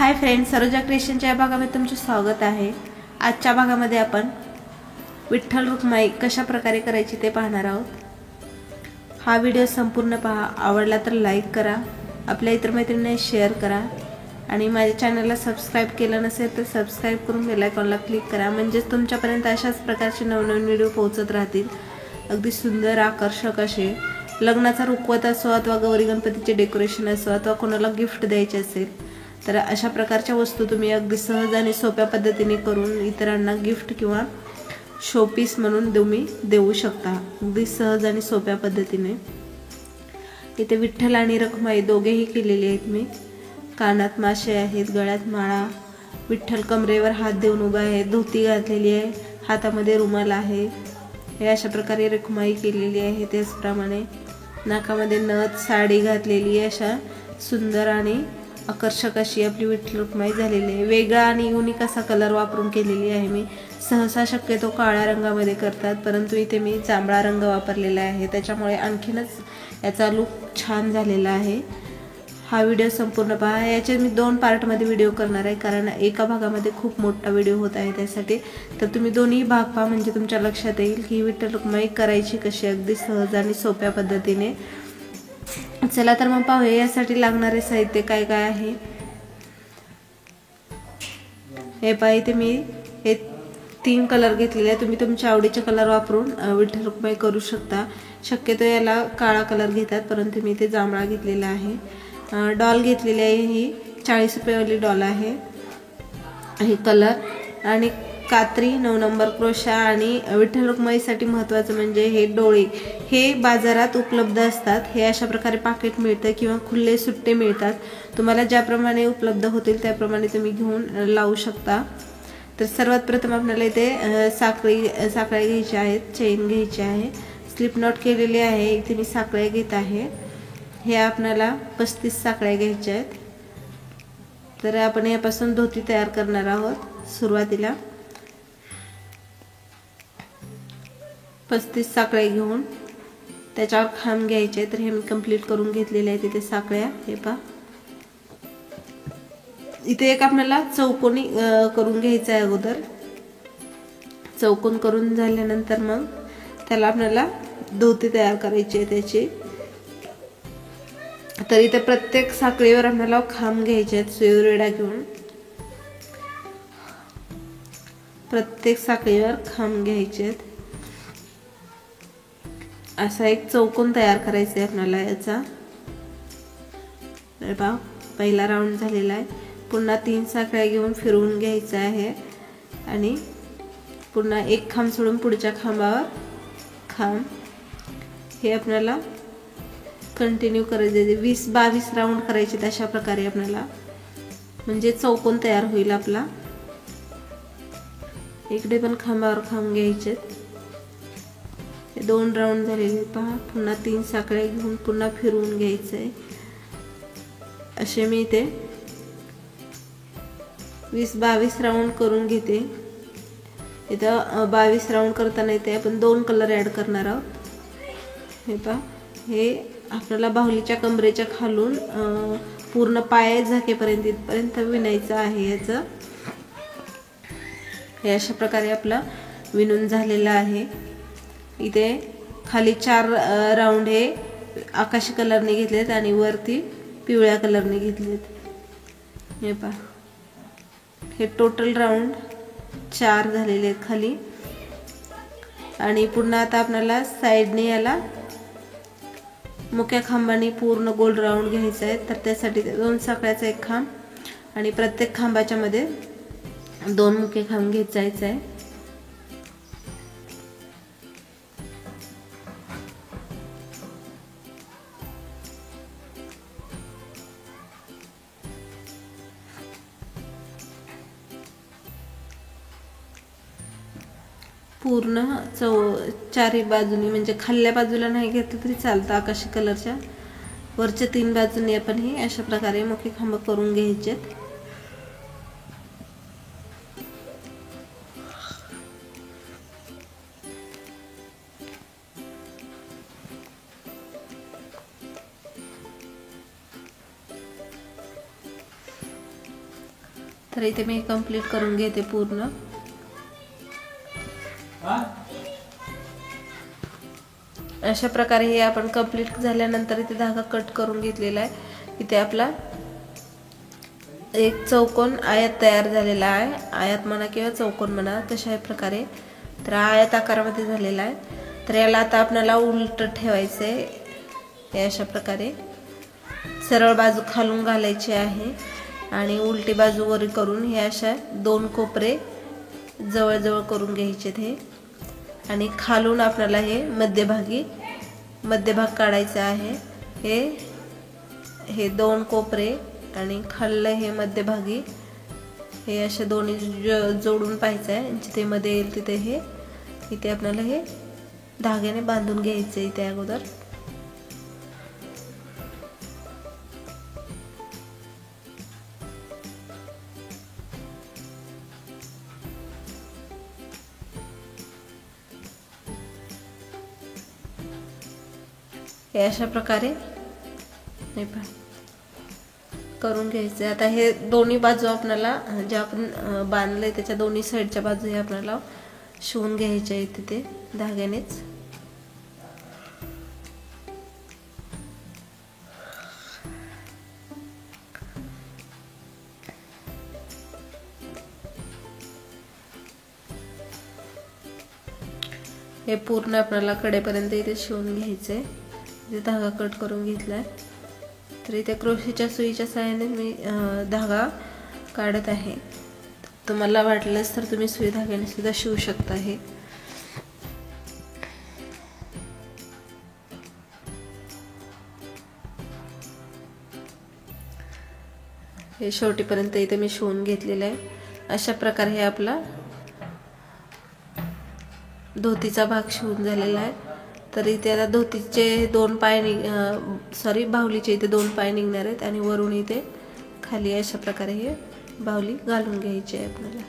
Hi friends, Saroja क्रिएशनच्या या भागामध्ये तुमचे स्वागत आहे। आजच्या भागामध्ये आपण विठ्ठल रुक्माई कशा प्रकारे करायची ते पाहणार आहोत। हा व्हिडिओ संपूर्ण पहा, आवडला तर लाईक करा, आपल्या इतर मैत्रिणींना शेअर करा आणि माझ्या चॅनलला सबस्क्राइब केलं नसेल तर सबस्क्राइब करून बेल आयकॉनला क्लिक करा, म्हणजे तुमच्यापर्यंत अशाच प्रकारचे नवनवीन व्हिडिओ पोहोचत राहतील। अगदी सुंदर आकर्षक असे लग्नाचा रुखवत असो अथवा गौरी गणपतीचे डेकोरेशन असो अथवा कोणाला गिफ्ट द्यायचे असेल तर अशा प्रकारच्या वस्तू तुम्ही अगदी सहज आणि सोप्या पद्धतीने करून इतरांना गिफ्ट किंवा शोपीस म्हणून तुम्ही देऊ शकता, अगदी सहज आणि सोप्या पद्धतीने। इथे विठ्ठल आणि रखुमाई दोघेही केलेले आहेत मी। कानात माशे आहेत, गळ्यात माळा, विठ्ठल कमरेवर हात देऊन उभा आहे, धोती घातलेली आहे, हातामध्ये रुमाल आहे। हे अशा प्रकारे रखुमाई केलेली आहे। त्याचप्रमाणे नाकामध्ये नथ, साडी घातलेली आहे। अशा सुंदर आणि आकर्षक अशी आपली विठ्ठल रुक्माई झालेली आहे। वेगळा आणि युनिक असा कलर वापरून केलेली आहे मी। सहसा शक्यतो काळ्या रंगामध्ये करतात, परंतु इथे मी जांभळा रंग वापरलेला आहे, त्याच्यामुळे आणखीनच याचा लुक छान झालेला आहे। हा व्हिडिओ संपूर्ण पहा। याचे मी 2 पार्टमध्ये व्हिडिओ करणार आहे, कारण एका भागामध्ये खूप मोठा व्हिडिओ होत आहे त्यासाठी। तर तुम्ही दोन्ही भाग पहा, म्हणजे तुमच्या लक्षात येईल की विठ्ठल रुक्माई करायची कशी अगदी सहज आणि सोप्या पद्धतीने। चला तर मग पाहूया यासाठी लागणारे साहित्य काय काय आहे। हे पहा, इथे मी हे 3 कलर घेतलेले आहे। तुम्ही तुमच्या आवडीचे कलर वापरून विठ्ठल रुक्माई करू शकता। शक्यतो याला काळा कलर घेतात, परंतु मी इथे जांभळा घेतलेला आहे। डॉल घेतलेली आहे, ही 40 रुपयावाली डॉल आहे। हे कलर आणि कात्री, 9 नंबर क्रोशा आणि विठ्ठल रुक्माईसाठी महत्त्वाचं म्हणजे हे डोळे, हे बाजारात उपलब्ध असतात। हे अशा प्रकारे पाकिट मिळतं किंवा खुले सुट्टे मिळतात, तुम्हाला ज्याप्रमाणे उपलब्ध होतील त्याप्रमाणे तुम्ही घेऊन लावू शकता। तर सर्वात प्रथम आपल्याला इथे साखळ्या घ्यायच्या आहेत, चेन घ्यायची आहे, स्लिप नॉट केलेली आहे। इथे मी साखळ्या घेत आहे। हे आपल्याला 35 साखळ्या घ्यायच्या आहेत। तर आपण यापासून धोती तयार करणार आहोत। सुरुवातीला 35 साखळ्या घेऊन त्याच्यावर खांब घ्यायचे। तर हे मी कंप्लीट करून घेतलेले आहे। तिथे साखळ्या हे पहा, इथे एक आपल्याला चौकोनी करून घ्यायचा आहे। अगोदर चौकोन करून झाल्यानंतर मग त्याला आपल्याला धोती तयार करायची आहे त्याची। तर इथे प्रत्येक साखळीवर आपल्याला खांब घ्यायचे आहेत, सुईरेडा घेऊन प्रत्येक साखळीवर खांब घ्यायचे आहेत। असा एक चौकोन तयार करायचा आहे आपल्याला याचा। पहा, पहिला राऊंड झालेला आहे। पुन्हा 3 साखळ्या घेऊन फिरवून घ्यायचा आहे आणि पुन्हा एक खांब सोडून पुढच्या खांबावर खांब, हे आपल्याला कंटिन्यू करायचे। 20-22 राऊंड करायचे अशा प्रकारे आपल्याला, म्हणजे चौकोन तयार होईल आपला। इकडे पण खांबावर खांब घ्यायचे। 2 राऊंड झालेले पहा। पुन्हा 3 साखळ्या घेऊन पुन्हा फिरवून घ्यायचंय। असे मी इथे 20-22 राऊंड करून घेते। इथं 22 राऊंड करताना इथे आपण 2 कलर ऍड करणार आहोत। हे पहा, हे आपल्याला बाहुलीच्या कमरेच्या खालून पूर्ण पाय झाकेपर्यंत इथपर्यंत विणायचं आहे याचं। हे अशा प्रकारे आपलं विणून झालेलं आहे। इथे खाली 4 राऊंड हे आकाशी कलरने घेतलेत आणि वरती पिवळ्या कलरने घेतलेत। हे पहा, हे टोटल राऊंड 4 झालेले आहेत खाली। आणि पुन्हा आता आपल्याला साइडने याला मुख्य खांबाने पूर्ण गोल राऊंड घ्यायचा आहे। तर त्यासाठी 2 साखळ्याचा एक खांब आणि प्रत्येक खांबाच्या मध्ये 2 मुख्य खांब घेत जायचा आहे। पूर्ण चारही बाजूनी, म्हणजे खाल्ल्या बाजूला नाही घेतलं तरी चालतं, आकाशी कलरच्या वरच्या 3 बाजूनी आपण हे अशा प्रकारे मुख्य खांब करून घ्यायचे। तर इथे मी कंप्लीट करून घेते पूर्ण। अशा प्रकारे हे आपण कंप्लीट झाल्यानंतर इथे धागा कट करून घेतलेला आहे। इथे आपला एक चौकोन आयत तयार झालेला आहे, आयत म्हणा किंवा चौकोन म्हणा कशाही प्रकारे, तर आयत आकारामध्ये झालेला आहे। तर याला आता आपल्याला उलट ठेवायचे आहे। हे अशा प्रकारे सरळ बाजू खालून घालायची आहे आणि उलटी बाजू वर करून हे अशा दोन कोपरे जवळ जवळ करून घ्यायचे हे, आणि खालून आपल्याला हे मध्यभाग काढायचा आहे। हे दोन कोपरे आणि खाल्लं हे मध्यभागी हे अशा दोन्ही जोडून पाहायचं आहे। जिथे मध्ये येईल तिथे हे इथे आपल्याला हे धाग्याने बांधून घ्यायचं आहे इथे अगोदर। हे अशा प्रकारे नाही पहा करून घ्यायचे। आता हे दोन्ही बाजू आपल्याला जे आपण बांधले त्याच्या दोन्ही साइडच्या बाजू हे आपल्याला शिवून घ्यायचे आहेत तिथे धाग्यानेच। हे पूर्ण आपल्याला कडेपर्यंत इथे शिवून घ्यायचे। इथे धागा कट करून घेतलाय, तर इथे क्रोशेच्या सुईच्या सहाय्याने मी धागा काढत आहे। तुम्हाला वाटल्यास तर तुम्ही सुई धाग्याने सुद्धा शिवू शकता। हे शेवटीपर्यंत इथे मी शिवून घेतलेलं आहे। अशा प्रकारे हे आपला धोतीचा भाग शिवून झालेला आहे। तर इथे आता धोतीचे दोन पाय बाहुलीचे इथे दोन पाय निघणार आहेत आणि वरून इथे खाली अशा प्रकारे हे बाहुली घालून घ्यायची आहे आपल्याला।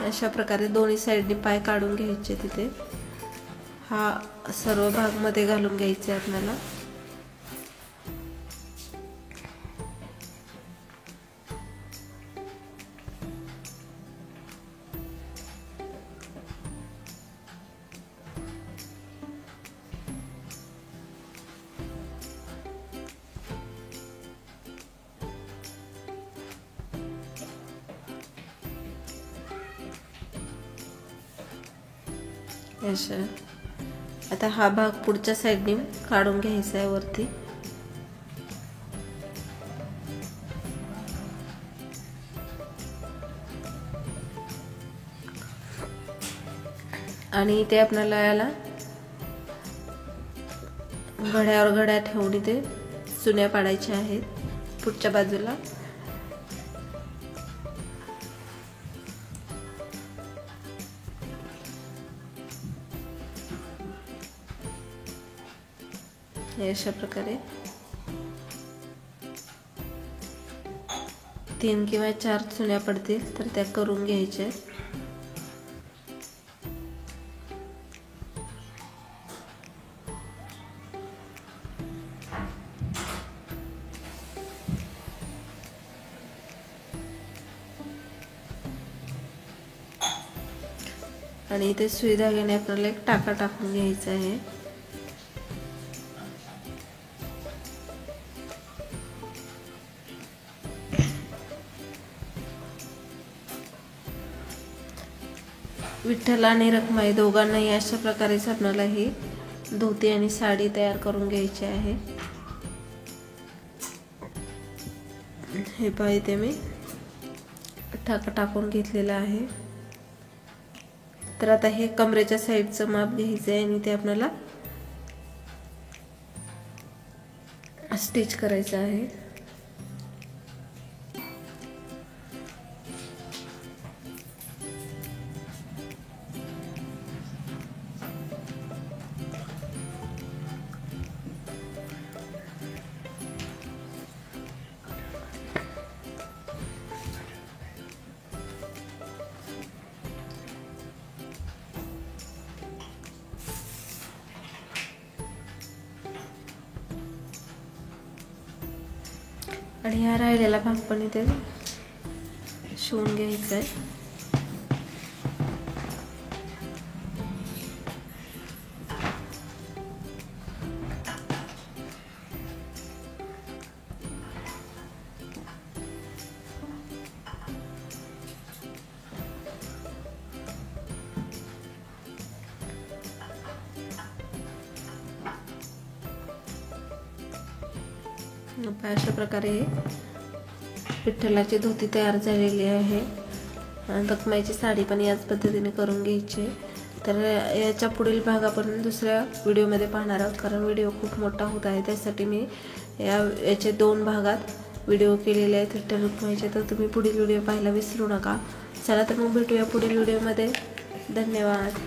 अशा प्रकारे दोन्ही साइडने पाय काढून घ्यायचे। तिथे हा सर्व भाग मध्ये घालून घ्यायचा आहे आपल्याला। आता हा भाग पुढच्या साइडने काढून घ्यायचा आहे वरती। आणि इथे आपल्याला याला घड्यावर घड्या ठेवून इथे चुन्या पाडायच्या आहेत पुढच्या बाजूला। अशा प्रकारे 3 किंवा 4 चुन्या पडतील तर त्या करून घ्यायच्या। आणि इथे सुई धाग्याने आपल्याला एक टाका टाकून घ्यायचा आहे। विठ्ठल आणि रखुमाई दोघांनाही अशा प्रकारेच आपल्याला ही धोती आणि साडी तयार करून घ्यायची आहे। हे पहा इथे मी टाका टाकून घेतलेला आहे। तर आता हे कमरेच्या साइडचं माप घ्यायचं आहे आणि ते आपल्याला स्टिच करायचं आहे। आणि हा राहिलेला भाग पण इथे शिवून घ्यायचा आहे. अशा प्रकारे विठ्ठलाची धोती तयार झालेली आहे. रुक्माईची साडी पण याच पद्धतीने करून घ्यायची. तर याच्या पुढील भाग आपण दुसऱ्या व्हिडिओमध्ये पाहणार आहोत, कारण व्हिडिओ खूप मोठा होत आहे. त्यासाठी मी याचे 2 भागात व्हिडिओ केलेले आहेत विठ्ठल रुक्माईचे. तर तुम्ही पुढील व्हिडिओ पाहायला विसरू नका. चला तर मग भेटूया पुढील व्हिडिओमध्ये. धन्यवाद.